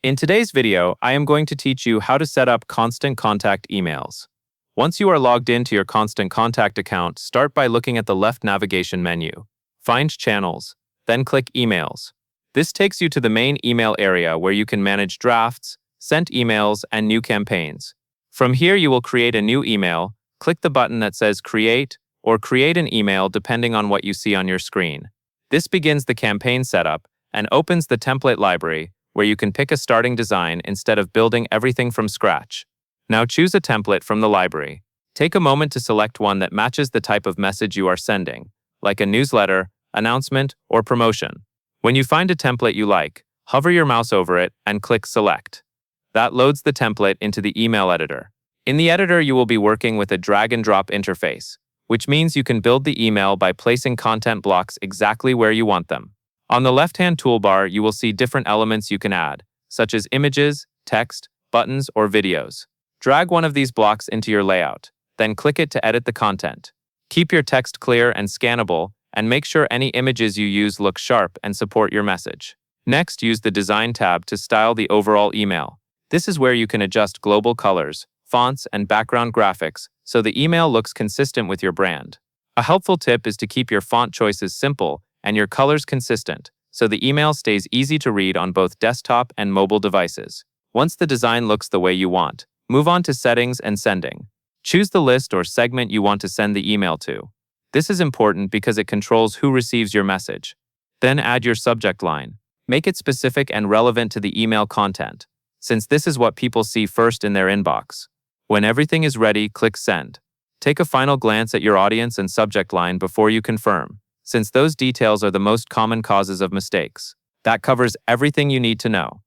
In today's video, I am going to teach you how to set up Constant Contact emails. Once you are logged into your Constant Contact account, start by looking at the left navigation menu. Find Channels, then click Emails. This takes you to the main email area where you can manage drafts, sent emails, and new campaigns. From here, you will create a new email, click the button that says Create, or create an email depending on what you see on your screen. This begins the campaign setup and opens the template library, where you can pick a starting design instead of building everything from scratch. Now choose a template from the library. Take a moment to select one that matches the type of message you are sending, like a newsletter, announcement, or promotion. When you find a template you like, hover your mouse over it and click Select. That loads the template into the email editor. In the editor, you will be working with a drag-and-drop interface, which means you can build the email by placing content blocks exactly where you want them. On the left-hand toolbar, you will see different elements you can add, such as images, text, buttons, or videos. Drag one of these blocks into your layout, then click it to edit the content. Keep your text clear and scannable, and make sure any images you use look sharp and support your message. Next, use the Design tab to style the overall email. This is where you can adjust global colors, fonts, and background graphics so the email looks consistent with your brand. A helpful tip is to keep your font choices simple and your colors consistent, so the email stays easy to read on both desktop and mobile devices. Once the design looks the way you want, move on to Settings and Sending. Choose the list or segment you want to send the email to. This is important because it controls who receives your message. Then add your subject line. Make it specific and relevant to the email content, since this is what people see first in their inbox. When everything is ready, click Send. Take a final glance at your audience and subject line before you confirm, since those details are the most common causes of mistakes. That covers everything you need to know.